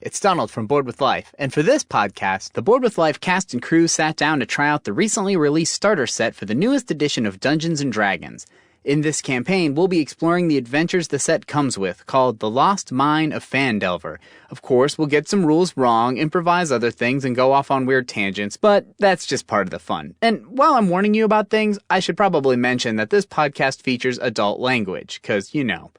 It's Donald from Board with Life, and for this podcast, the Board with Life cast and crew sat down to try out the recently released starter set for the newest edition of Dungeons & Dragons. In this campaign, we'll be exploring the adventures the set comes with, called The Lost Mine of Phandelver. Of course, we'll get some rules wrong, improvise other things, and go off on weird tangents, but that's just part of the fun. And while I'm warning you about things, I should probably mention that this podcast features adult language, because, you know,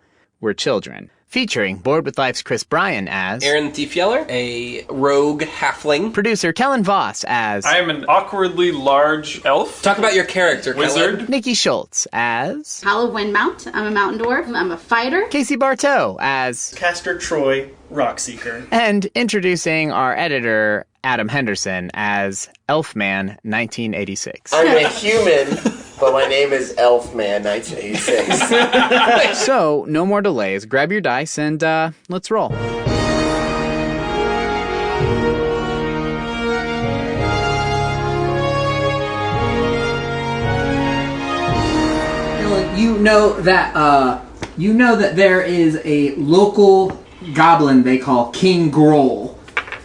we're children. Featuring Board with Life's Chris Bryan as Aaron Thiefyeller, a rogue halfling. Producer Kellen Voss as I am an awkwardly large elf. Talk about your character, Wizard. Kellen. Nikki Schultz as Hollow Windmount. I'm a mountain dwarf. I'm a fighter. Casey Bartow as Castor Troy, Rockseeker. and introducing our editor Adam Henderson as Elfman 1986. I'm a human, but my name is Elfman 1986. So, no more delays. Grab your dice and let's roll. You know that there is a local goblin they call King Grohl,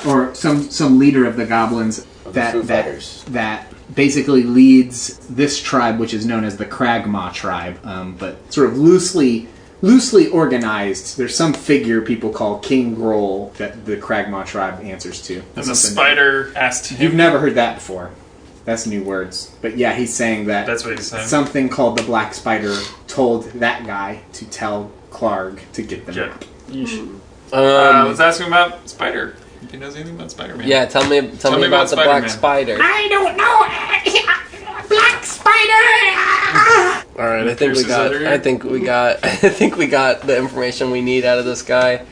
or some leader of the goblins that basically leads this tribe, which is known as the Kragmaw tribe, but sort of loosely organized. There's some figure people call King Grohl that the Kragmaw tribe answers to. As a spider asked him. You've never heard that before. That's new words. But yeah, he's saying that That's what he's saying. something called the Black Spider told that guy to tell Clark to get the map. Let's ask him about Spider. If he knows anything about Spider-Man. Yeah, tell me about the Spider-Man. Black Spider. I don't know. Black Spider. All right, I think we got the information we need out of this guy.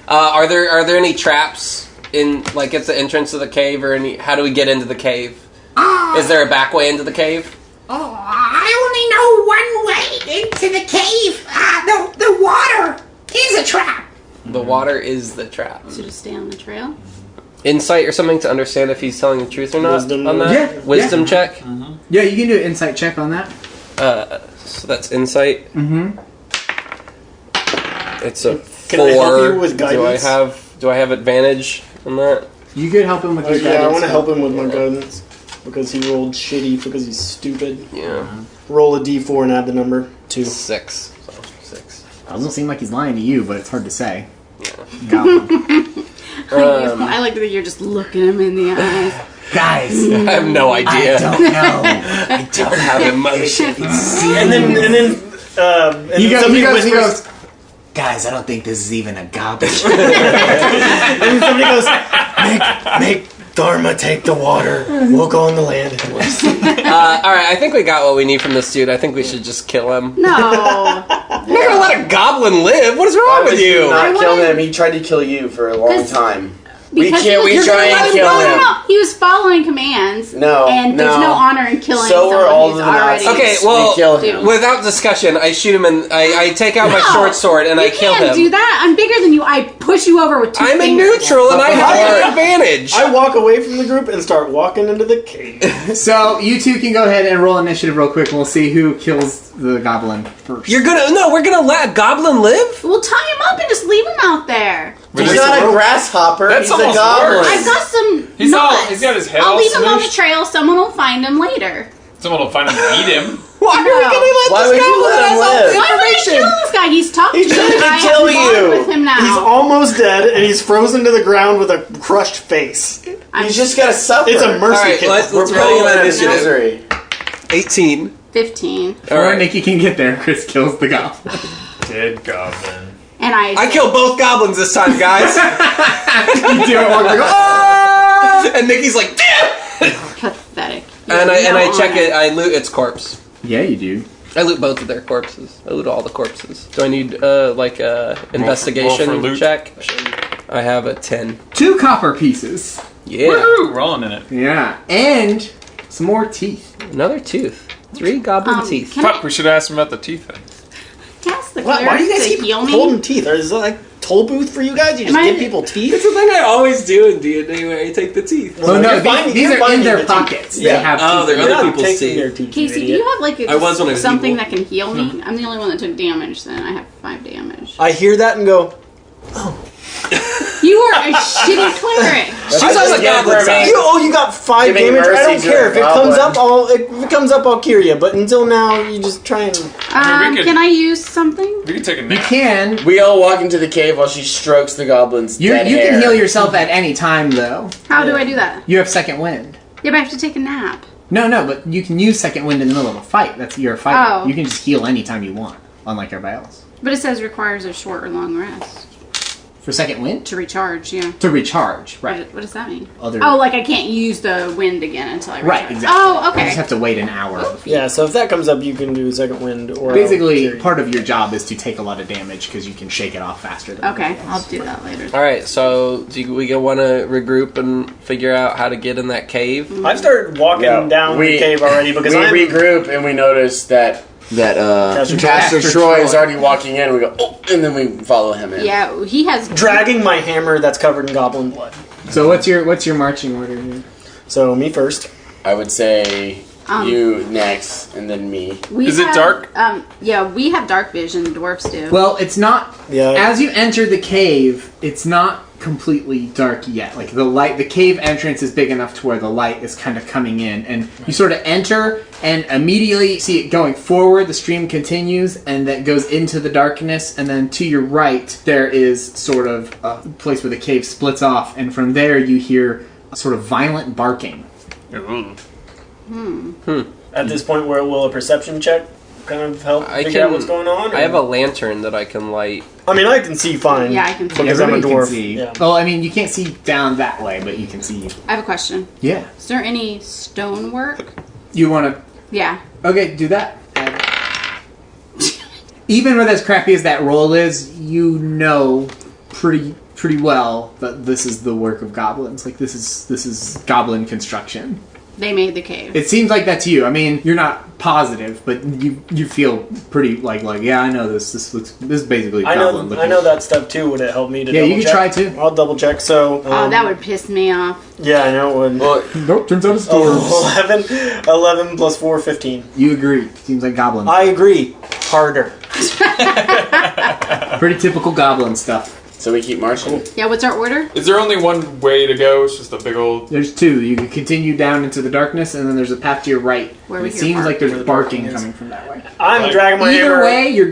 Are there any traps in, like, at the entrance of the cave, or any? How do we get into the cave? Is there a back way into the cave? Oh, I only know one way into the cave. The water is a trap. The water is the trap. So just stay on the trail. Insight or something to understand if he's telling the truth or not on that? Yeah, Wisdom check? Mm-hmm. Yeah, you can do an insight check on that. So that's insight. Mm-hmm. It's a 4. Can I help you with guidance? Do I have advantage on that? You could help him with your guidance. Yeah, I want to help him with my guidance. Because he rolled shitty, because he's stupid. Yeah. Roll a d4 and add the number 2. 6. So 6. It doesn't seem like he's lying to you, but it's hard to say. Yeah. I like that you're just looking him in the eyes. Guys, I have no idea. I don't know. I don't have emotions. And then He somebody goes, guys, I don't think this is even a goblin. and somebody goes, make Dharma take the water. We'll go on the land. Alright, I think we got what we need from this dude. I think we should just kill him. No. I'm not gonna let a goblin live. What is wrong with you? Not kill him. He tried to kill you for a long time. We Because can't. We try and kill him. No. He was following commands. No, And there's no honor in killing So someone are all who's the already... Nazis. Okay, well, we kill him. without discussion, I shoot him and I take out my short sword and I kill him. You can't do that. I'm bigger than you. I push you over with 2 I'm in fingers. neutral and I have an advantage. I walk away from the group and start walking into the cave. So, you two can go ahead and roll initiative real quick, and we'll see who kills the goblin first. We're gonna let a goblin live? We'll tie him up and just leave him out there. He's not a grasshopper. That's he's a almost goblin. worse. I've got some He's nuts. got his head I'll all leave him on the smooshed. trail. Someone will find him later. Someone will find him and eat him. Why are we gonna let Why this would you goblin let him have all live? the Why would I information? kill this guy? He's talking He's to me. trying to I have kill bond you. with him now. He's almost dead, and he's frozen to the ground with a crushed face. He's just gotta suffer. It's a mercy Alright, kill. let's We're roll putting him out of initiative. misery. 18. 15. Before Nikki can get there, Chris kills the goblin. Dead goblin. And I killed both goblins this time, guys. You do it, walk like, oh! And Nikki's like, damn! pathetic. And I check it. I loot its corpse. Yeah, you do. I loot both of their corpses. I loot all the corpses. Do I need investigation roll for loot. check? I have a 10. 2 copper pieces. Yeah. Woohoo! Rolling in it. Yeah, and some more teeth. Another tooth. 3 goblin teeth. Can Fuck, we should ask him about the teeth then. I ask the Why do you guys cleric to keep heal me? holding teeth? Is it like toll booth for you guys? You just Am I- give people teeth? It's the thing I always do in D&D where I take the teeth. Oh no, you're finding- these you're are in finding their the teeth. pockets. They Yeah. have Oh, teeth. they're You're other not people's taking teeth. their teeth. Casey, you do idiot. you have like I was one of something people. that can heal me? I'm the only one that took damage, then I have 5 damage. I hear that and go, You are a shitty cleric. She's on the goblin side. You got 5 Giving damage. I mercy don't to care a if it comes goblin. up. If it comes up, I'll cure you. But until now, you just try and. we could- Can I use something? We can take a You nap. can. We all walk into the cave while she strokes the goblin's You dead can hair. heal yourself at any time, though. How do I do that? You have second wind. Yeah, but I have to take a nap. No, but you can use second wind in the middle of a fight. That's your fight. Oh. You can just heal anytime you want, unlike everybody else. But it says requires a short or long rest For second wind? to recharge. Yeah. To recharge, right. What does that mean? Other- Oh, like I can't use the wind again until I recharge. Right, exactly. Oh, You okay. just have to wait an hour. Yeah, so if that comes up, you can do second wind or. Basically, I'll cure you. part of your job is to take a lot of damage because you can shake it off faster than Okay, everybody I'll else. do that later. All right, so do we want to regroup and figure out how to get in that cave? I've started walking Yeah, down we- the cave already because we I'm. regroup and we notice that Pastor Pastor Troy is Troy. already walking in. We go, oh, and then we follow him in. Yeah, he has dragging my hammer that's covered in goblin blood. So what's your marching order here? So me first. I would say you next, and then me. Is it dark? Yeah, we have dark vision. Dwarfs do. Well, it's not. Yeah. As you enter the cave, it's not completely dark yet. Like the cave entrance is big enough to where the light is kind of coming in, and you sort of enter and immediately see it going forward. The stream continues, and that goes into the darkness, and then to your right there is sort of a place where the cave splits off, and from there you hear a sort of violent barking. At this point, where will a perception check kind of help I figure can- out what's going on? I have or- a lantern that I can light. I mean, I can see fine. Yeah, I can see. because I'm a Everybody dwarf. can see. Yeah. Well, I mean, you can't see down that way, but you can see. I have a question. Yeah. Is there any stonework? You want to? Yeah. Okay, do that. Even with as crappy as that roll is, you know pretty well that this is the work of goblins. Like this is goblin construction. They made the cave. It seems like that's you. I mean, you're not positive, but you feel pretty like yeah, I know this. This is basically goblin looking. I know that stuff too. Would it help me to? Yeah, double you can check? try to. I'll double check. So. Oh, that would piss me off. Yeah, I know it would. Well, Nope, turns out it's dwarves. 11 plus 4, 15. You agree. Seems like goblin. I agree. Harder. Pretty typical goblin stuff. so we keep marching. Yeah, what's our order? Is there only one way to go? It's just a big old. There's two. You can continue down into the darkness, and then there's a path to your right. Where And we it hear seems like there's Where the barking barking is. coming from that way. I'm Like, dragging my Either hammer. way, you're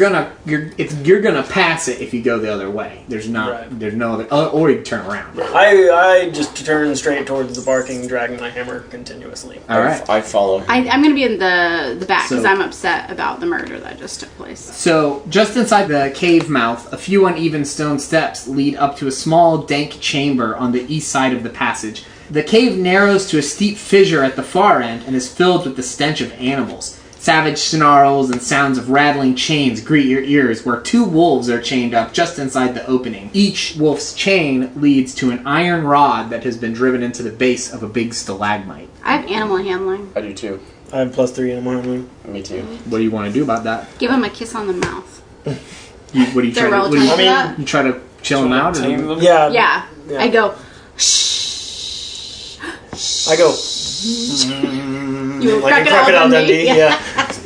gonna pass it if you go the other way. There's no other, or you can turn around. I just turn straight towards the barking, dragging my hammer continuously. All right. I follow. I'm going to be in the back because So- I'm upset about the murder that just took place. So just inside the cave mouth, a few uneven stone steps lead up to a small, dank chamber on the east side of the passage. The cave narrows to a steep fissure at the far end and is filled with the stench of animals. Savage snarls and sounds of rattling chains greet your ears, where two wolves are chained up just inside the opening. Each wolf's chain leads to an iron rod that has been driven into the base of a big stalagmite. I have animal handling. I do too. I have +3 animal handling. Me too. What do you want to do about that? Give him a kiss on the mouth. What do you Is there try to? a What do you, relative to that? you try to chill them out? Tame Or? them? Yeah. Yeah. Yeah. I go, I go. you were Like in Crocodile Dundee. Yeah.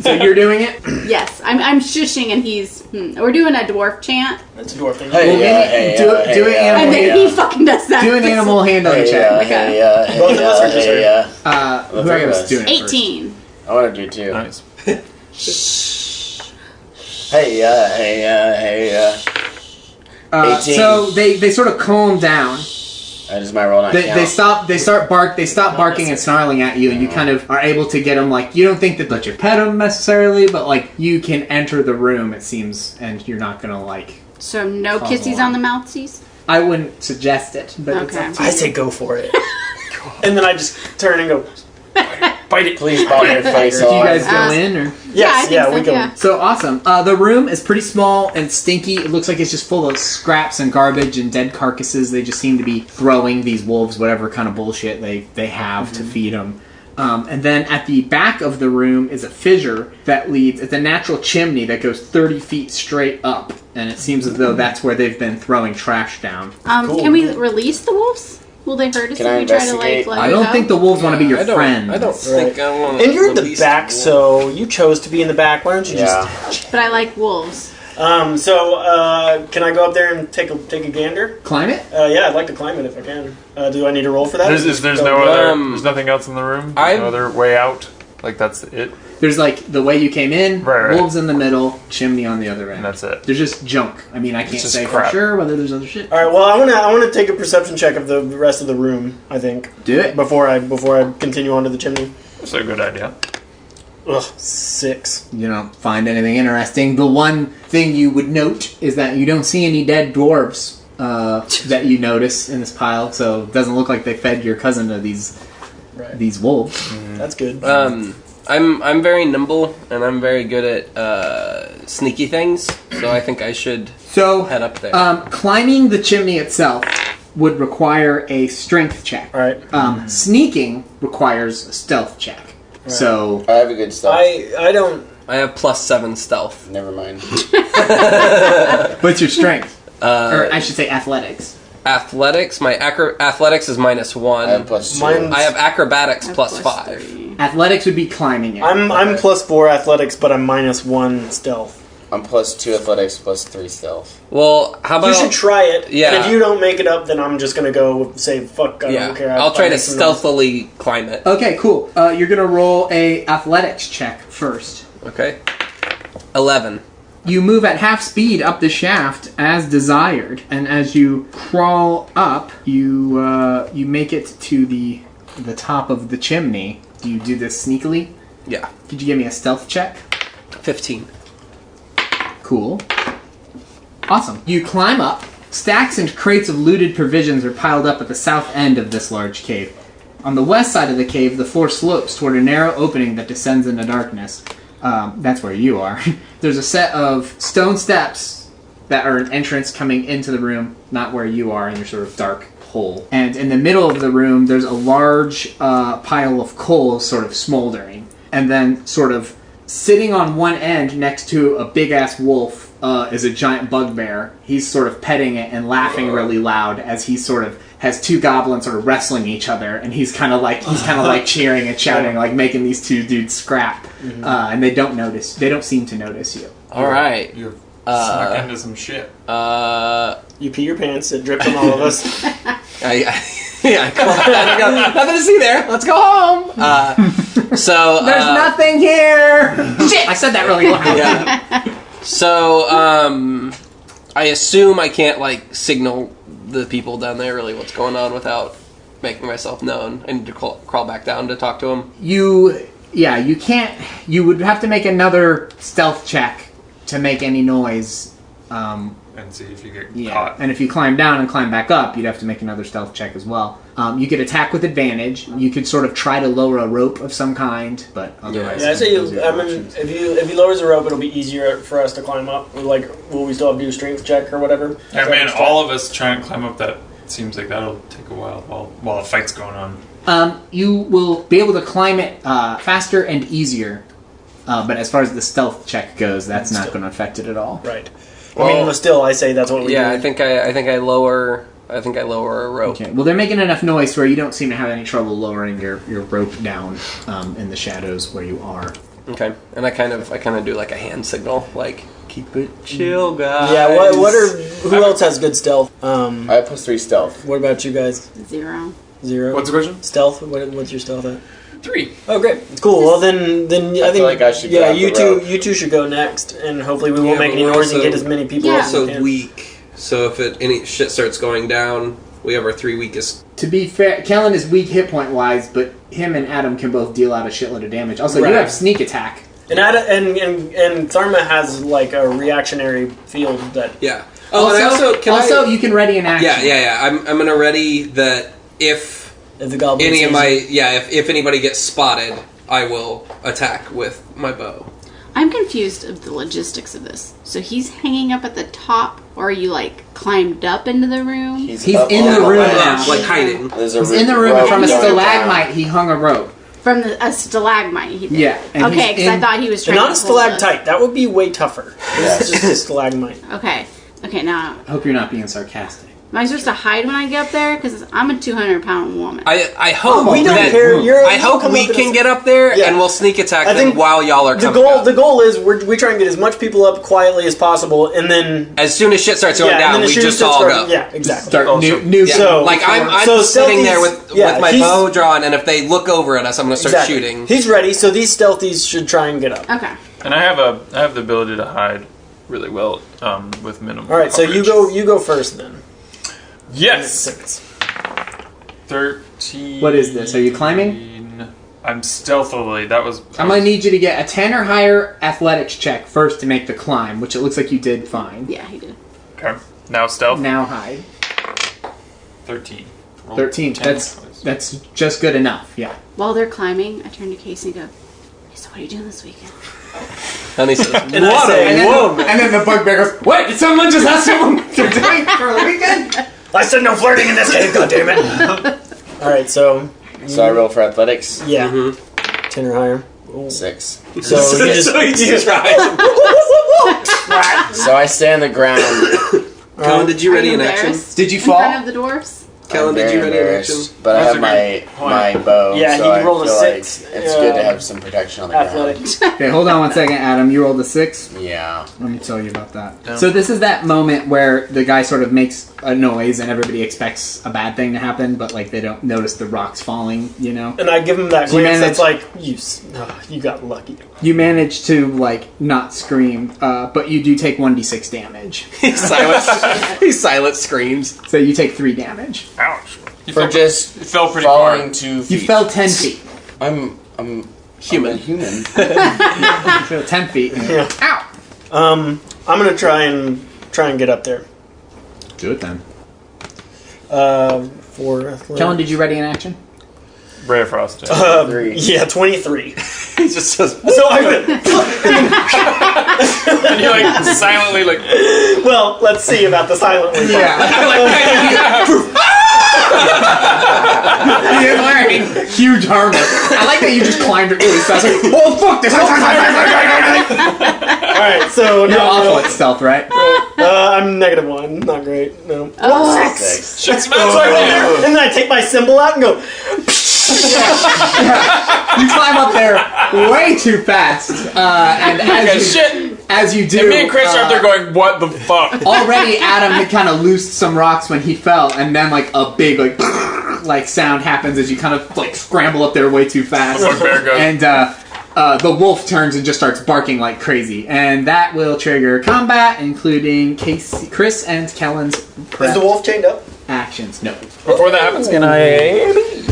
So you're doing it? Yes, I'm shushing and he's. We're doing a dwurf chant. That's a dwarf thing. Hey, Well, do it- do it animal And then handling. he fucking does that. Do an animal handling Hey, check. hey, Both of us are just Whoever three of was us. doing it 18. I want to do too. Nice. Hey, hey, first. 18. So they sort of calm down. That is my roll not They count. stop barking and snarling at you, and you kind of are able to get them. Like, you don't think that let you pet them necessarily, but like you can enter the room, it seems, and you're not gonna like. So no Cause kissies alarm. on the mouthsies? I wouldn't suggest it, but it's Okay. up to I you. say go for it. And then I just turn and go, bite it. Please bite your face Do you off. guys go in or? Yes, Yeah, I think we so, go. yeah. So awesome. The room is pretty small and stinky. It looks like it's just full of scraps and garbage and dead carcasses. They just seem to be throwing these wolves whatever kind of bullshit they have to feed them. And then at the back of the room is a fissure that leads. It's a natural chimney that goes 30 feet straight up. And it seems as though that's where they've been throwing trash down. Can we release the wolves? Will they hurt us Can if I we try to investigate? let I it don't go? think the wolves want to be your friend. I don't think I want. And you're in the back, so you chose to be in the back. Why don't you Yeah. just... But I like wolves. Can I go up there and take a gander? Climb it? Yeah, I'd like to climb it if I can. Do I need to roll for that? There's nothing else in the room? No other way out? Like, that's it? There's like the way you came in, right. wolves in the middle, chimney on the other end. And that's it. There's just junk. I mean, I can't say for sure whether there's other shit. All right. Well, I want to take a perception check of the rest of the room. I think. Do it before I continue on to the chimney. That's a good idea. Ugh, 6. You don't find anything interesting. The one thing you would note is that you don't see any dead dwarves that you notice in this pile. So it doesn't look like they fed your cousin to these wolves. That's good. I'm very nimble and I'm very good at sneaky things, so I think I should head up there. Climbing the chimney itself would require a strength check. All right. Sneaking requires a stealth check. Right. So I have a good stealth. I don't. I have +7 stealth. Never mind. What's your strength? Or I should say athletics. Athletics. My athletics is -1. I have +2. I have acrobatics +5. Athletics would be climbing it. I'm +4 athletics, but I'm -1 stealth. I'm +2 athletics, +3 stealth. Well, how about... You should try it. Yeah. And if you don't make it up, then I'm just going to go say, fuck, I don't care. I'll try to stealthily climb it. Okay, cool. You're going to roll a athletics check first. Okay. 11. You move at half speed up the shaft as desired, and as you crawl up, you make it to the top of the chimney. Do you do this sneakily? Yeah. Could you give me a stealth check? 15. Cool. Awesome. You climb up. Stacks and crates of looted provisions are piled up at the south end of this large cave. On the west side of the cave, the floor slopes toward a narrow opening that descends into darkness. That's where you are. There's a set of stone steps that are an entrance coming into the room, not where you are in your sort of dark hole. And in the middle of the room, there's a large pile of coal sort of smoldering. And then sort of sitting on one end next to a big-ass wolf is a giant bugbear. He's sort of petting it and laughing really loud as he sort of has two goblins sort of wrestling each other, and he's kind of like cheering and shouting, like making these two dudes scrap. And they don't notice. They don't seem to notice you. All right. You've snuck into some shit. You pee your pants. It dripped on all of us. I go, nothing to see there. Let's go home. So there's nothing here. Shit! I said that really loud. Yeah. So I assume I can't like signal the people down there really what's going on without making myself known. I need to crawl back down to talk to them. You can't. You would have to make another stealth check to make any noise. And see if you get caught. And if you climb down and climb back up, you'd have to make another stealth check as well. You could attack with advantage. You could sort of try to lower a rope of some kind, but otherwise... Yeah, I say if he lowers the rope, it'll be easier for us to climb up. Like, will we still have to do a strength check or whatever? Yeah, man, all of us try and climb up that. Seems like that'll take a while while a fight's going on. You will be able to climb it faster and easier, but as far as the stealth check goes, that's not going to affect it at all. Right. Well, I say that's what we do. Yeah, I think I lower a rope. Okay. Well, they're making enough noise where you don't seem to have any trouble lowering your rope down in the shadows where you are. Okay. And I kind of do like a hand signal, like keep it chill, guys. Yeah. Who else has good stealth? I have +3 stealth. What about you guys? 0. 0. What's the question? Stealth. What's your stealth at? 3. Oh, great. Cool. Well, then I think like I should. Yeah, you two should go next, and hopefully we won't make any noise and get as many people. Yeah. as we Also can. weak. So if any shit starts going down, we have our 3 weakest. To be fair, Kellen is weak hit point wise, but him and Adam can both deal out a shitload of damage. Also, you have sneak attack. And Tharma has like a reactionary field that. Yeah. Oh, and you can ready an action. Yeah. I'm gonna ready that if the goblin if anybody gets spotted, I will attack with my bow. I'm confused of the logistics of this. So he's hanging up at the top, or are you like climbed up into the room? He's in the room now. Like hiding. He's in the room, and from a stalagmite he hung a rope. From a stalagmite, he did. Yeah. Okay, because I thought he was trying not to a stalactite. That would be way tougher. This is just a stalagmite. Okay, now... I hope you're not being sarcastic. Am I supposed to hide when I get up there? Because I'm a 200-pound woman. I hope we don't that care. I hope we can get up there and we'll sneak attack them while y'all are coming up. The goal is we try and get as much people up quietly as possible, and then as soon as shit starts going down, we just all go. Yeah, exactly. Start Yeah. So like I'm sitting there with my bow drawn, and if they look over at us, I'm going to start shooting. He's ready, so these stealthies should try and get up. Okay. And I have the ability to hide really well with minimum. All right, so you go first then. Yes. 13. What is this? Are you climbing? I'm stealthily. That was. I'm gonna need you to get a 10 or higher athletics check first to make the climb, which it looks like you did fine. Yeah, he did. Okay. Now stealth. Now hide. 13. 13. That's just good enough. Yeah. While they're climbing, I turn to Casey and go, "Hey, so what are you doing this weekend?" And he says, and then the bugbear goes, "What? Did someone just ask someone what they're doing for the weekend?" I said no flirting in this game, goddammit! Alright, so... So I roll for athletics? Yeah. 10 or higher. 6. So you just try. So I stay on the ground. Kellen, did you ready in action? Did you In fall? front of the dwarves? Kellen, did you ready in action? But I have my bow, Yeah, so he rolled I feel a 6. like it's good to have some protection on the athletics. ground. Okay, hold on one second, Adam. You rolled a 6? Yeah. Let me tell you about that. So this is that moment where the guy sort of makes a noise and everybody expects a bad thing to happen, but like they don't notice the rocks falling, you know? And I give him that So you glance manage- that's like, you got lucky. You manage to like not scream, but you do take 1d6 damage. He silent screams. So you take 3 damage. Ouch. For just fell pretty falling far. 2 feet. You fell 10 feet. I'm human. I'm a human. You fell 10 feet. Yeah. Ow! I'm gonna try and get up there. Do it then. For athletics. Kellen, did you ready in action? Ray of Frost. 3. Yeah, 23. He just says, So I've And you like silently like. well, let's see about the silent one. He is wearing huge armor. I like that you just climbed it really fast. Like, oh fuck this! Alright, so You're now awful at stealth, right? I'm -1. Not great. No. Oh. 6. Shit smells like there. And then I take my symbol out and go. You climb up there way too fast, and as you do, And me and Chris are up there going, "What the fuck?" already Adam had kind of loosed some rocks when he fell, and then like a big like sound happens as you kind of like scramble up there way too fast, The bugbear goes. and the wolf turns and just starts barking like crazy, and that will trigger combat, including Chris and Kellen's Is the wolf chained up? actions. No. Before that happens, can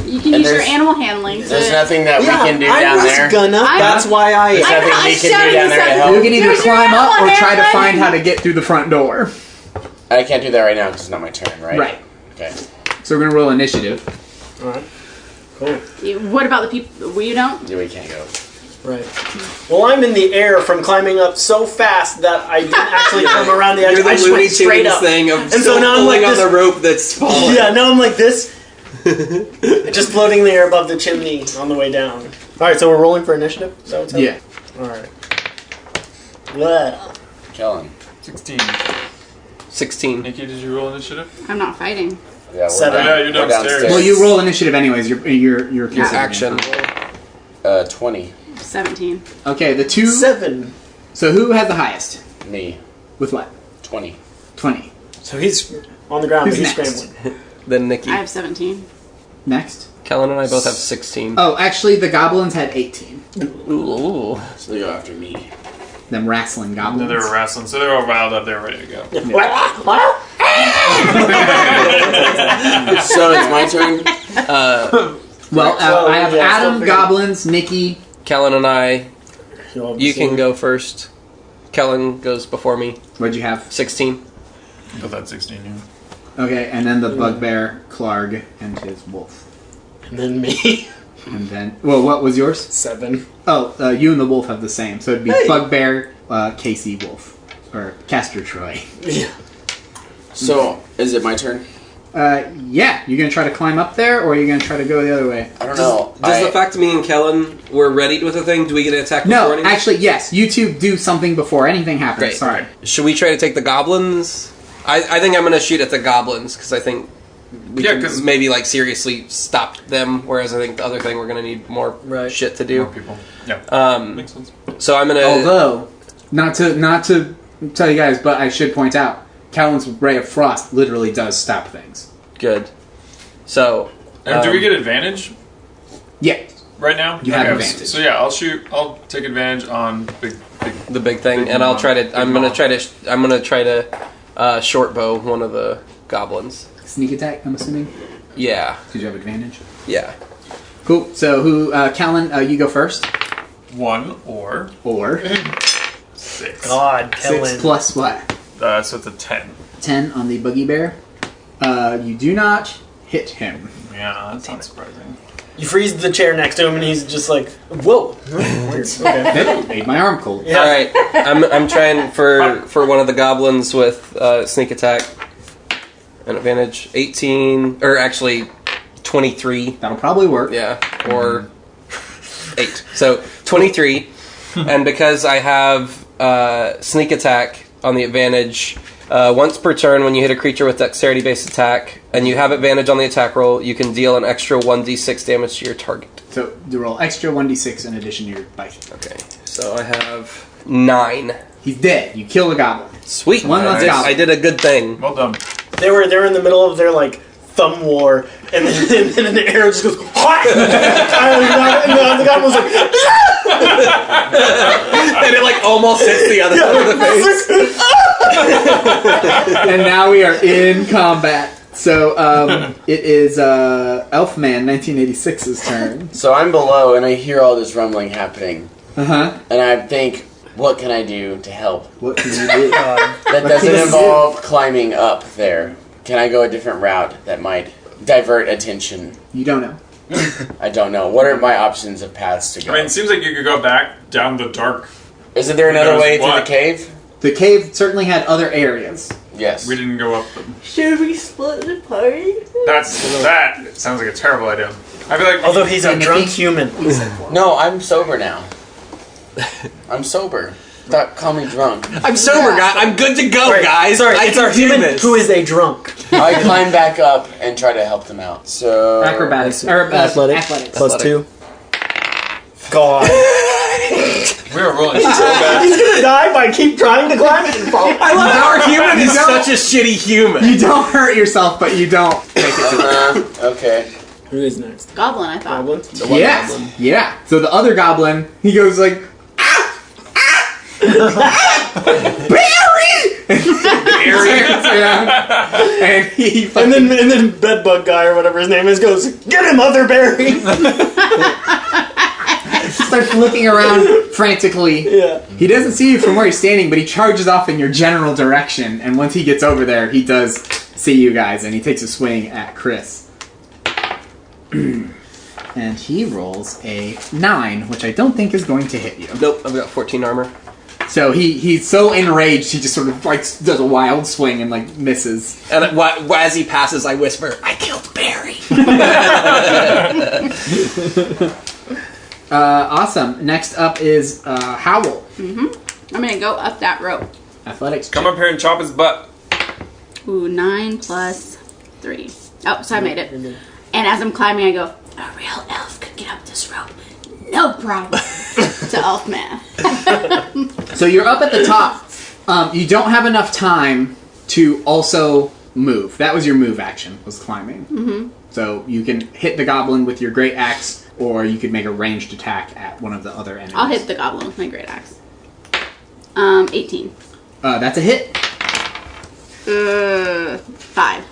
You can use your animal handling to... There's nothing that we can do I down was there. That's why There's I. nothing we can do down there to You help. can either There's your climb up or animal try to handling. find how to get through the front door. I can't do that right now because it's not my turn, right? Right. Okay. So we're gonna roll initiative. Alright. Cool. What about the people... Well, you don't? Yeah, we can't go. Right. Well, I'm in the air from climbing up so fast that I didn't actually come around the edge. You're the I just Looney went straight Tunes up. thing of And still so now I'm pulling like on this. the rope that's falling. Yeah, now I'm like this. Just floating in the air above the chimney on the way down. Alright, so we're rolling for initiative? Is that what's Yeah. Alright. Well. Kellen. 16. 16. Nikki, did you roll initiative? I'm not fighting. Yeah, we're 7. Yeah, you're we're downstairs. Well, you roll initiative anyways. You're Your action. 20. 17. Okay, the two. 7. So who has the highest? Me. With what? 20. 20. So he's on the ground, Who's but he's next? scrambling. Then Nikki. I have 17. Next. Kellen and I both have 16. Oh, actually, the goblins had 18. Ooh. So they go after me. Them wrestling No, goblins. they were wrestling, so they're all riled up. They're ready to go. So it's my turn? Well, I have yeah, Adam, still goblins, Nikki. Kellen and I, You you can go first. Kellen goes before me. What'd you have? 16. But that's 16, yeah. Okay, and then the bugbear, Clarg, and his wolf. And then me. And then, well, what was yours? 7. Oh, you and the wolf have the same. So it'd be bugbear, Casey, wolf. Or Castor Troy. Yeah. So, is it my turn? Yeah. You gonna try to climb up there, or are you gonna try to go the other way? I don't know. Does the fact me and Kellen were readied with the thing, do we get an attack before No, anything? actually, yes. You two do something before anything happens. Great. Sorry. Should we try to take the goblins? I think I'm going to shoot at the goblins because I think we Yeah, can 'cause- maybe like seriously stop them. Whereas I think the other thing we're going to need more shit to do. More people. Yeah. Makes sense. So I'm going to. Although, not to tell you guys, but I should point out, Callan's Ray of Frost literally does stop things. Good. So. And do we get advantage Yeah. right now? You have advantage. So yeah, I'll shoot. I'll take advantage on the big thing, big and I'll mom. try to. Big I'm gonna mom. try to short bow one of the goblins. Sneak attack, I'm assuming? Yeah. Because you have advantage. Yeah. Cool. So, Callan, you go first. 1 or Or 6. God, 6 Kellen. plus what? So it's a 10. 10 on the boogie bear. You do not hit him. Yeah, that's not surprising. You freeze the chair next to him, and he's just like, "Whoa!" Weird. Okay. That made my arm cold. Yeah. All right. I'm trying for one of the goblins with sneak attack and advantage 18 or actually 23. That'll probably work. Yeah, or 8. So 23, and because I have sneak attack on the advantage. Once per turn, when you hit a creature with dexterity-based attack, and you have advantage on the attack roll, you can deal an extra 1d6 damage to your target. So, you roll extra 1d6 in addition to your bite. Okay, so I have 9. He's dead. You kill the goblin. Sweet. One less goblin. I did a good thing. Well done. They were in the middle of their like thumb war, and then an arrow just goes, "What?" and the guy was like, And it like almost hits the other side of the face. And now we are in combat. So, it is Elfman 1986's turn. So I'm below, and I hear all this rumbling happening, Uh-huh. and I think, what can I do to help? What can you do? That doesn't involve climbing up there. Can I go a different route that might divert attention? You don't know. I don't know. What are my options of paths to go? I mean, it seems like you could go back down the dark. Isn't there another Knows way through the what? cave? The cave certainly had other areas. Yes. We didn't go up them. Should we split the party? That sounds like a terrible idea. I feel like although he's a Mickey? drunk human. No, I'm sober now. I'm sober. Stop calling me drunk. I'm sober, guy. I'm good to go, Right. guys. Sorry, I it's can our do human this. who is a drunk. I climb back up and try to help them out. So Acrobatics. Or, Athletics. Plus Athletic. 2. God. we were rolling so bad. He's gonna die by keep trying to climb it and fall. I love how our human is don't- such a shitty human. You don't hurt yourself, but you don't make it to the Okay. Who is next? Goblin, I thought. Goblins? The one Yes. goblin. Yeah. So the other goblin, he goes like, Barry! And he And then Bedbug guy or whatever his name is goes, "Get him, Mother Berry!" starts looking around frantically. Yeah. He doesn't see you from where he's standing, but he charges off in your general direction. And once he gets over there, he does see you guys, and he takes a swing at Chris. And he rolls a 9, which I don't think is going to hit you. Nope, I've got 14 armor. So he's so enraged, he just sort of like does a wild swing and like misses. And as he passes, I whisper, "I killed Barry." Awesome. Next up is Howl. I'm gonna go up that rope. Athletics. Come up here and chop his butt. Ooh, 9 plus 3. Oh, so I made it. And as I'm climbing, I go, a real elf could get up this rope. No problem. To Elfman. So you're up at the top. You don't have enough time to also move. That was your move action, was climbing. Mm-hmm. So you can hit the goblin with your great axe, or you could make a ranged attack at one of the other enemies. I'll hit the goblin with my great axe. 18. That's a hit. 5.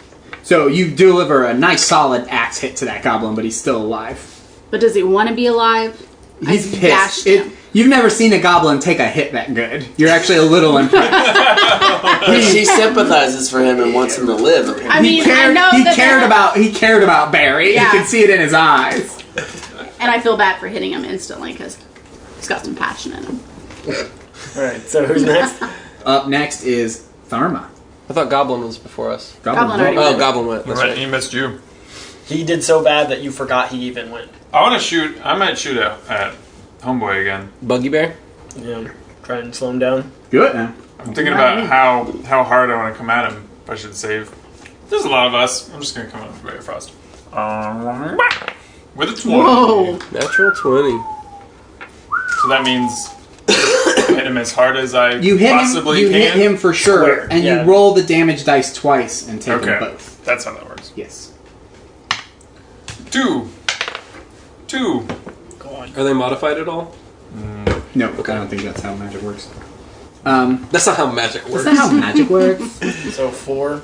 So you deliver a nice solid axe hit to that goblin, but he's still alive. But does he want to be alive? He's I bashed pissed. him. You've never seen a goblin take a hit that good. You're actually a little impressed. She sympathizes for him and wants him to live. Apparently. I mean, I know he that cared about Barry. Yeah. You can see it in his eyes. And I feel bad for hitting him instantly because he's got some passion in him. Alright, so who's next? Up next is Tharma. I thought Goblin was before us. Goblin already Oh, went. Goblin went. That's right. He missed you. He did so bad that you forgot he even went. I want to shoot. I might shoot at Homeboy again. Buggy Bear? Yeah, try and slow him down. Do it now. I'm thinking about how hard I want to come at him. if I should save. There's a lot of us. I'm just gonna come up with Ray of Frost. With a 20. Whoa. Natural 20. So that means hit him as hard as I You hit possibly him. You can. hit him for sure, Square, and yeah. you roll the damage dice twice and take them Okay, both. that's how that works. Yes. 2. Go on. Are they modified at all? No, I don't think that's how magic works. That's not how magic works. That's not how magic works. So 4.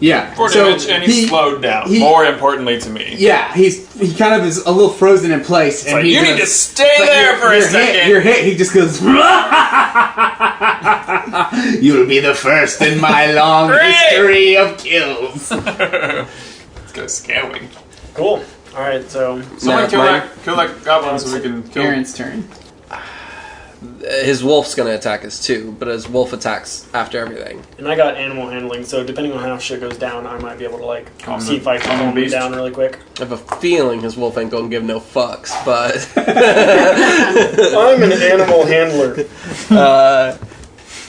Yeah. 4 so damage, and he's slowed down. More importantly to me. Yeah, he kind of is a little frozen in place, and Like, he you goes, need to stay but there for a second. You're hit. He just goes. You'll be the first in my long history of kills. Let's go scouting. Cool. Alright, so... Someone mine. kill that goblin so we can kill Aaron's turn. His wolf's gonna attack us too, but his wolf attacks after everything. And I got animal handling, so depending on how shit goes down, I might be able to, like, Calm see if I can calm calm him beast. down really quick. I have a feeling his wolf ain't gonna give no fucks, but I'm an animal handler. Yeah,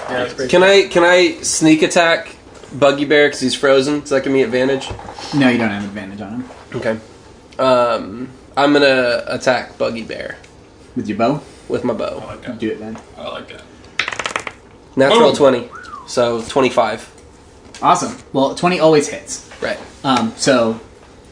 that's pretty can I sneak attack Buggy Bear because he's frozen? Does that give me advantage? No, you don't have advantage on him. Okay. I'm gonna attack Buggy Bear With your bow, with my I bow. like you that. do it then. I like that. Natural Boom. 20, so 25. Awesome. Well, 20 always hits. Right. So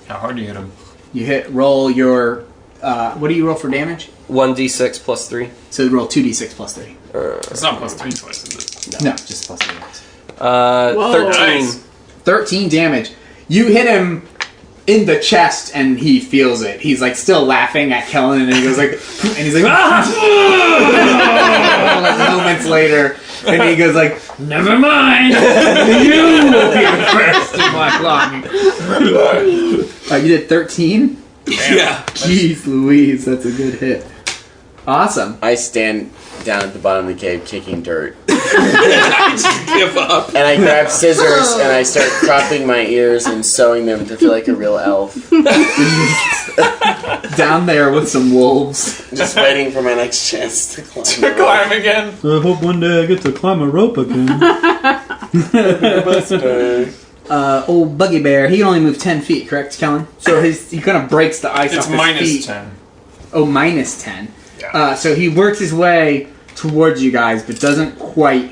How hard do you hit him? you roll your. What do you roll for damage? 1d6 plus 3. So roll 2d6 plus 3. It's not plus 3 twice, is it? No, just plus 3. Whoa. 13. Nice. 13 damage. You hit him in the chest, and he feels it. He's like still laughing at Kellen, and he goes like, and he's like, ah! Like moments later, and he goes like, never mind, you will be the first in my long. You did 13. Yeah. Jeez Louise, that's a good hit. Awesome. I stand down at the bottom of the cave kicking dirt. Give up. And I grab scissors and I start cropping my ears and sewing them to feel like a real elf. Down there with some wolves. Just waiting for my next chance to climb. To climb again. I hope one day I get to climb a rope again. Old Buggy Bear, he can only move 10 feet, correct, Kellen? So he kind of breaks the ice It's off his minus feet. 10. Oh, minus 10. Yeah. So he works his way towards you guys, but doesn't quite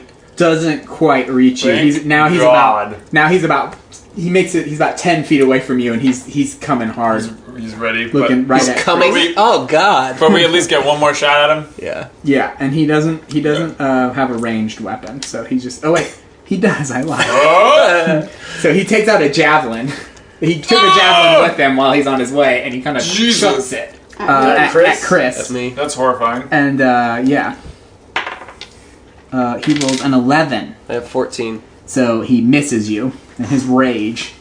reach you. Thank He's about he's about 10 feet away from you, and he's coming hard, He's ready. looking right at Coming. we- Oh God. But we at least get one more shot at him. Yeah. Yeah, and he doesn't have a ranged weapon, so he just he does, I lied. Oh! So he takes out a javelin. He took a javelin with him while he's on his way, and he kind of Jesus. chucks it At at Chris. That's me. That's horrifying. And yeah, he rolls an 11, I have 14. so he misses you in his rage.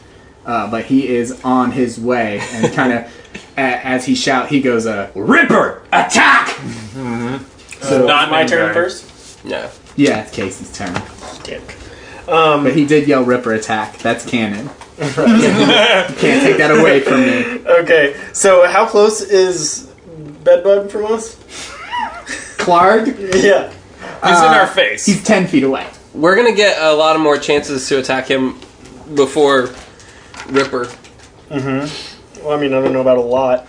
But he is on his way, and kind of as he shouts, he goes, "Ripper, attack!" So Not My named turn guy. first? Yeah. yeah, it's Casey's turn. Dick. But he did yell "Ripper, attack!" That's canon. You can't take that away from me. Okay, so how close is Bedbug from us? Clark, Yeah. He's in our face. he's 10 feet away. We're gonna get a lot of more chances to attack him before Ripper. Well, I mean, I don't know about a lot.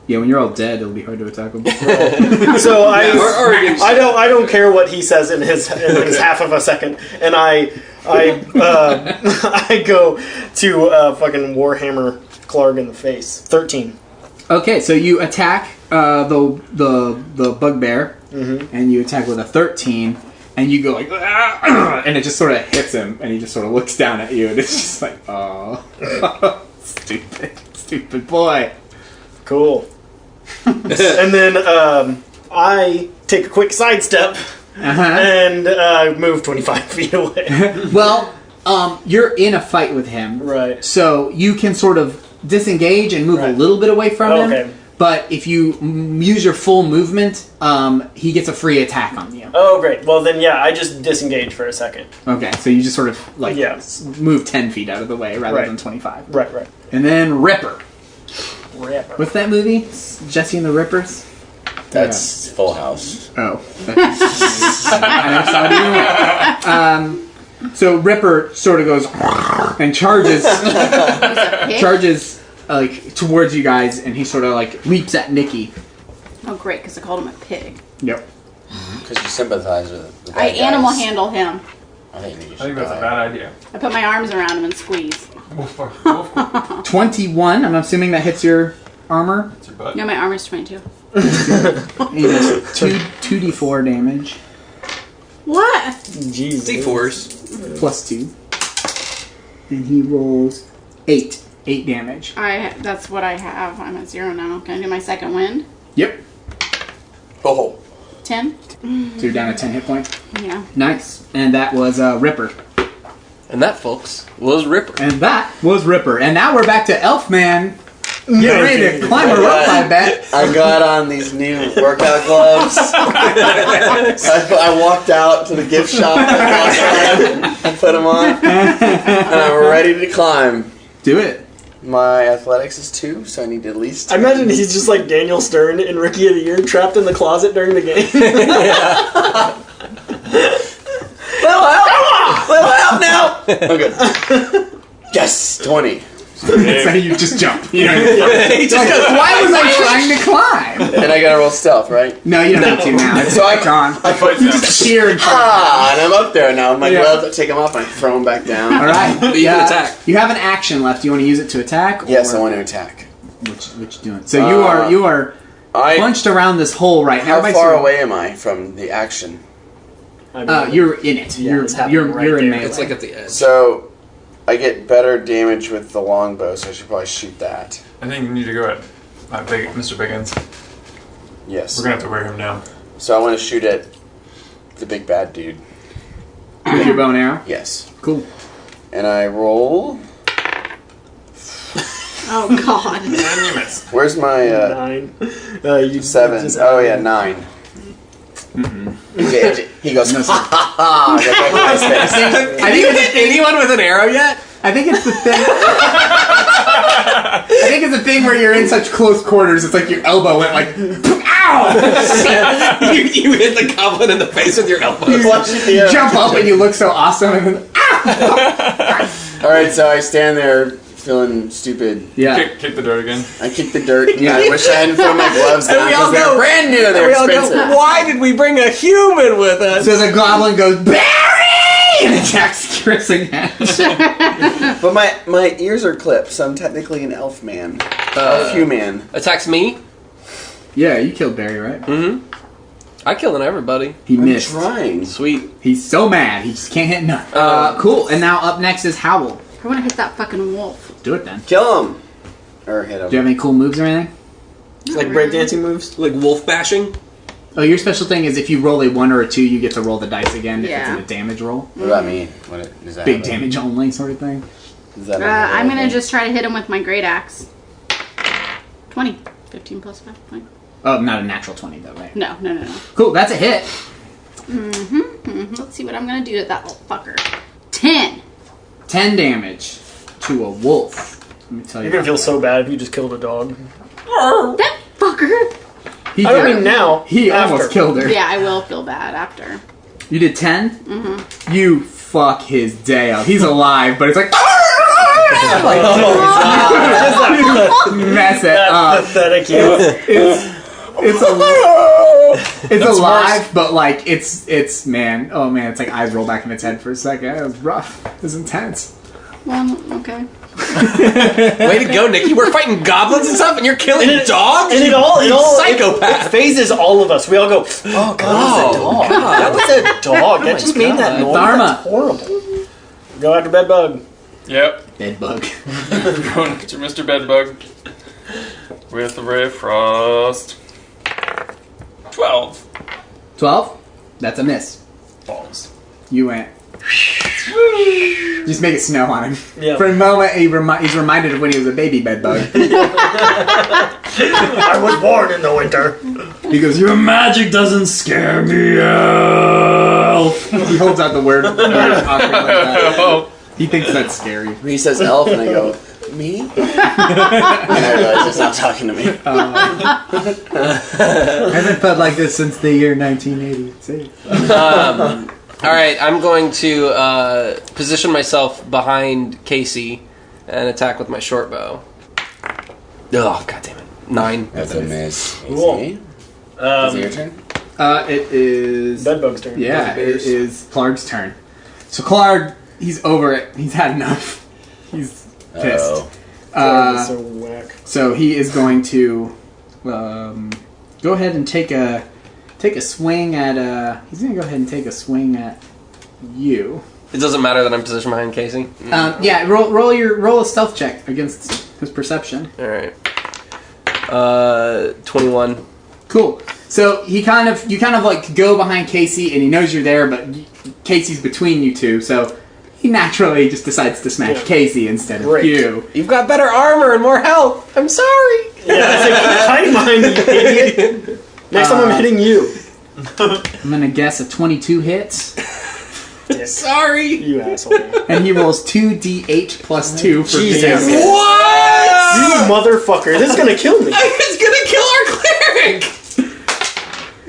Yeah, when you're all dead, it'll be hard to attack him. So or- I don't care what he says in his half of a second, and I go to fucking Warhammer Clark in the face. 13. Okay, so you attack the bugbear, and you attack with a 13, and you go like, "Ah!" And it just sort of hits him, and he just sort of looks down at you, and it's just like, oh, stupid boy. Cool. And then I take a quick sidestep and move 25 feet away. Well, you're in a fight with him, Right. so you can sort of disengage and move a Right. little bit away from Okay. him. But if you use your full movement, he gets a free attack on you. Oh, great. Well, then, yeah, I just disengage for a second. Okay, so you just sort of like Yeah. move 10 feet out of the way rather Right. than 25. Right. And then Ripper. Ripper. What's that movie? Jesse and the Rippers? That's Full House. Oh. I never saw it either. So Ripper sort of goes and charges like towards you guys, and he sort of like leaps at Nikki. Oh, great, because I called him a pig. Yep. Because you sympathize with the bad I guys. animal handle him. I think I think that's a bad idea. I put my arms around him and squeeze. 21. I'm assuming that hits your armor. It's your butt. No, my armor's 22. He does 2d4 damage What? Jesus. C4s. plus 2, and he rolls 8 damage. That's what I have. I'm at 0 now. Can I do my second wind? Yep. Oh. 10? So you're down to 10 hit points. Yeah. Nice. And that was Ripper. And that, folks, was Ripper. And that was Ripper. And now we're back to Elfman. Get ready to climb a rope, I bet. I got on these new workout gloves. I walked out to the gift shop and put them on. And I'm ready to climb. Do it. My athletics is 2, so I need at least 2. I imagine he's just like Daniel Stern in Rookie of the Year, trapped in the closet during the game. Little help now! Okay. Yes, 20. So you just jump. You know, he just goes, why was I trying to climb? And I gotta roll stealth, right? No, you don't need to now. It's So I- on. You just cheer and And I'm up there now. My gloves, I take them off and I throw them back down. All right. But you can attack. You have an action left. Do you want to use it to attack? Yes, or I want to attack. Which you doing? So you are bunched around this hole right now. How far away am I from the action? You're in it. Yeah, it's happening You're right in there. melee. It's like at the edge. So, I get better damage with the longbow, so I should probably shoot that. I think you need to go at Mr. Biggins. Yes. We're gonna have to wear him down. So I want to shoot at the big bad dude. With your bow and arrow. Yes. Cool. And I roll. Oh, God. Where's my 9. You 7? just- Oh yeah, 9. Okay, he goes, No, ha ha ha! I got back to my face. I think it's Anyone with an arrow yet? I think it's the thing. I think it's the thing where you're in such close quarters. It's like your elbow went like, ow! you hit the goblin in the face with your elbow. You jump up and you look so awesome, and then Alright, so I stand there feeling stupid. yeah. Kick the dirt again. I kick the dirt. Yeah, I wish I hadn't thrown my gloves down we all because they're go- brand new and they're We all expensive. go, why did we bring a human with us? So the goblin goes Barry and attacks Chris again. But my ears are clipped, so I'm technically an elf man. Elf human. Attacks me? Yeah, you killed Barry, right? Mm-hmm. I killed everybody. He I'm missed. trying. Sweet. He's so mad he just can't hit none. Cool. And now up next is Howl. I want to hit that fucking wolf. Do it then. Kill him. Or hit him. Do you have any cool moves or anything? Like breakdancing moves? Like wolf bashing? Oh, your special thing is if you roll a 1 or a 2, you get to roll the dice again if Yeah. it's in a damage roll. What does that mean? What does that Big mean? damage only sort of thing. Does that I'm going to just try to hit him with my great axe. 20. 15 plus 5. Fine. Oh, not a natural 20 though, right? No. Cool, that's a hit. Let's see what I'm going to do to that little fucker. 10. 10 damage to a wolf. Let me tell you. You're gonna feel so bad if you just killed a dog. That fucker. He I don't did- mean now. He after. almost killed her. Yeah, I will feel bad after. You did 10? Mm-hmm. You fuck his day up. He's alive, but it's like... mess it up. Pathetic you. It's alive, but like it's man. Oh man, it's like eyes roll back in its head for a second. It was rough. It was intense. Well, okay. Way to go, Nikki. We're fighting goblins and stuff, and you're killing dogs? And You psychopath. It phases all of us. We all go, oh god, that was a dog. That just made that noise. Dharma. That's horrible. Go after bedbug. Yep. Bedbug. Going to Mr. Bedbug with the Ray of Frost. 12 12? That's a miss. balls. You went. Just make it snow on him. Yeah. For a moment, he's reminded of when he was a baby bedbug. I was born in the winter. He goes, "Your magic doesn't scare me, elf." He holds out the word awkward like that. He thinks that's scary. He says elf, and I go, me? And I realize it's not talking to me. I haven't felt like this since the year 1980. All right, I'm going to position myself behind Casey and attack with my short bow. Oh, god damn it. 9. That's a miss. Cool. Is it your turn? It is... Bedbug's turn. Yeah, it is Clark's turn. So Clark, he's over it. He's had enough. He's pissed. That's so whack. So he is going to go ahead and take a swing at... he's going to go ahead and take a swing at you. It doesn't matter that I'm positioned behind Casey? Yeah, roll a stealth check against his perception. All right. 21. Cool. So you kind of like go behind Casey, and he knows you're there, but Casey's between you two, so he naturally just decides to smash Casey instead of you. You've got better armor and more health. I'm sorry. Yeah, it's like hide behind you, idiot. Next time I'm hitting you. I'm gonna guess a 22 hits. Sorry. You asshole. And he rolls 2d8 plus 2 for Jesus. damage. What? You motherfucker. This is gonna kill me. It's gonna kill our cleric.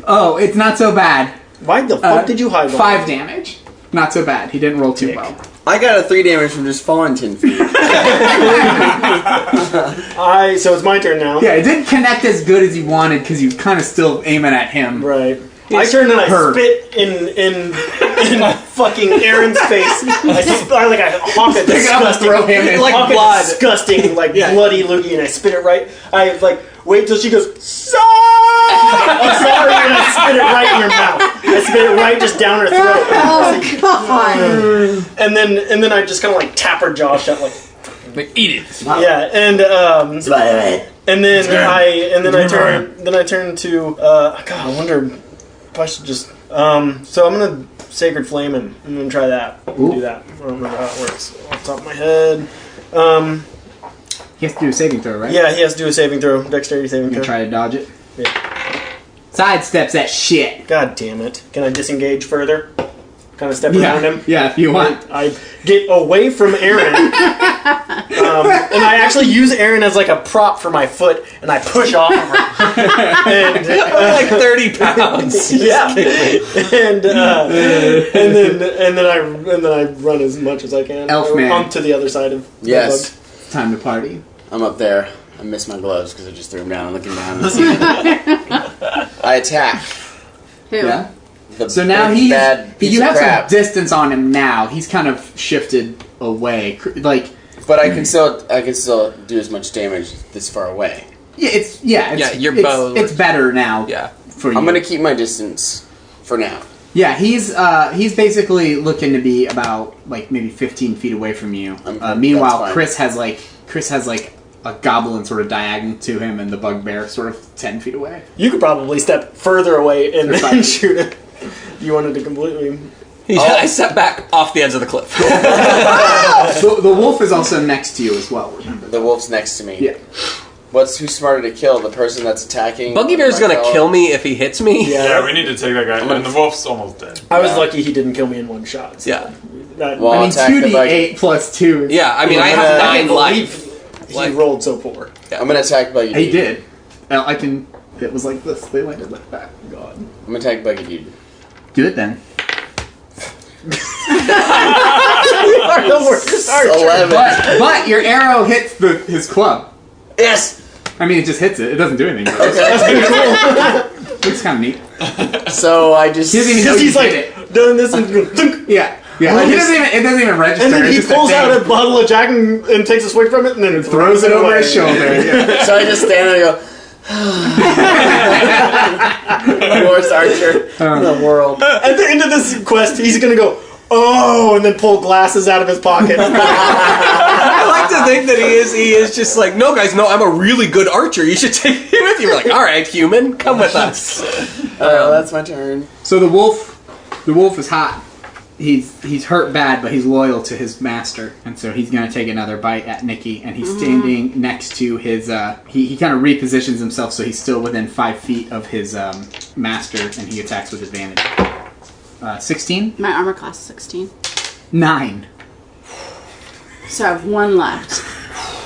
Oh, it's not so bad. Why the fuck did you hide behind 5 damage. Not so bad. He didn't roll too well. I got a 3 damage from just falling 10 feet. So it's my turn now. Yeah, it didn't connect as good as you wanted because you kind of still aiming at him. Right. I turn and I spit in fucking Aaron's face. I like I hawk a disgusting, throw him in. like blood, disgusting, like bloody loogie, and I spit it right. I like wait till she goes sorry. I'm sorry, and I spit it right in her mouth. I spit it right just down her throat. Oh god! And then I just kind of like tap her jaw shut, like Eat it. yeah, and then I turn to God. I wonder if I should just so I'm gonna Sacred Flame and I'm gonna try that. Do that. I don't remember how it works off the top of my head. He has to do a saving throw, right? Yeah, he has to do a saving throw, dexterity saving You throw. try to dodge it. Yeah. Sidesteps that shit. God damn it! Can I disengage further? Kind of step around him. Yeah, if you want. I get away from Aaron, and I actually use Aaron as like a prop for my foot, and I push off of her. And like 30 pounds. yeah, and then I run as much as I can. Elfman. On to the other side of Yes. It's time to party. I'm up there. I missed my gloves because I just threw them down. I'm looking down and see I attack. Who? The So now big, bad piece you of have crap. some distance on him now. He's kind of shifted away. Like, But I can still do as much damage this far away. Your bow. It's better now. Yeah. For you. I'm gonna keep my distance for now. Yeah, he's basically looking to be about like maybe 15 feet away from you. Meanwhile, that's fine. Chris has like a goblin sort of diagonal to him, and the bugbear sort of 10 feet away. You could probably step further away and then shoot it. You wanted to completely. I stepped back off the edge of the cliff. The wolf is also next to you as well. Remember? The wolf's next to me. Yeah. Who's smarter to kill? The person that's attacking? Buggy Bear's my gonna fellow? kill me if he hits me. Yeah, we need to take that guy. And the wolf's almost dead. I was lucky he didn't kill me in one shot. So Yeah. Well, I mean, attack the buggy. 2d8 plus 2. Yeah, I mean, I have 9 life. He rolled so poor. I'm gonna attack Buggy He Dude. did. Now, it was like this. They landed like that. God. I'm gonna attack Buggy Dude. Do it then. You are the worst archer. 11. But your arrow hits his club. Yes! I mean, it just hits it. It doesn't do anything. That's pretty cool. Looks kind of neat. So I just... He doesn't even know Because you he's did like it. doing this and thunk. Yeah. Yeah. It doesn't even register. And then It's he just pulls thing. out a bottle of Jack and takes a swig from it and then Throws it over away. his shoulder. Yeah. So I just stand there and go... The worst archer in the world. At the end of this quest, he's gonna go, oh, and then pull glasses out of his pocket. I like to think that he is just like, no guys, no, I'm a really good archer. You should take him with you. We're like, all right, human, come with us. That's my turn. So the wolf is hot. He's hurt bad, but he's loyal to his master, and so he's gonna take another bite at Nikki. And he's standing next to his. He kind of repositions himself so he's still within 5 feet of his master, and he attacks with advantage. 16? My armor class is 16. 9. So I have 1 left.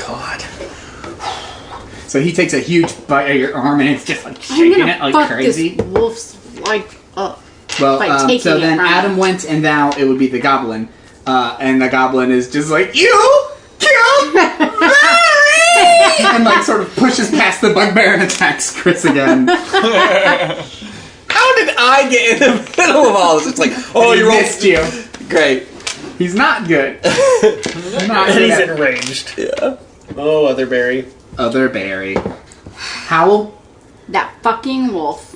God. So he takes a huge bite of your arm, and it's just like I'm shaking gonna it like fuck crazy. this wolf's life up. Well, By taking so it then from Adam him. went, and now it would be the goblin. And the goblin is just like, you killed Mary! And like sort of pushes past the bugbear and attacks Chris again. How did I get in the middle of all this? It's like, oh, He you rolled. missed you. Great. He's not good. Not And good he's at enraged. Yeah. Oh, other berry. other berry. Howl, That fucking wolf.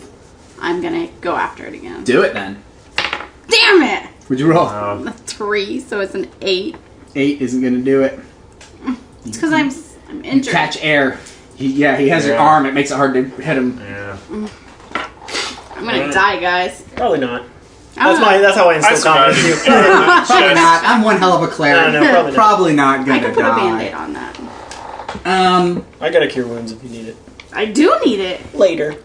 I'm gonna go after it again. do it then. Damn it! Would you roll? A 3, so it's an 8. 8 isn't gonna do it. It's because I'm injured. Catch air. He has your Yeah. arm. It makes it hard to hit him. Yeah. I'm gonna die, guys. Probably not. I'm That's how I I instill survived. confidence. Probably not. I'm one hell of a cleric. No, probably not. Probably not gonna I could put a die. band-aid on that. I gotta cure wounds if you need it. I do need it. Later.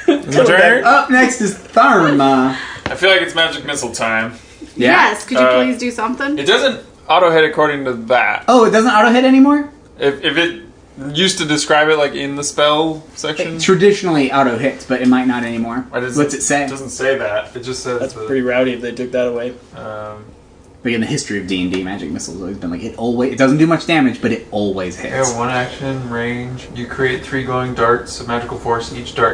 My turn? Up next is Tharma. I feel like it's magic missile time. Yes, could you Uh, please do something? It doesn't auto hit according to that. Oh, it doesn't auto hit anymore? If it used to describe it like in the spell section, Traditionally auto hits, but it might not anymore. why does What's it say? It doesn't say that. It just says That's pretty rowdy if they took that away. Like in the history of D&D, magic missile's always been like it doesn't do much damage, but it always hits. one action range. You create 3 glowing darts of magical force. Each dart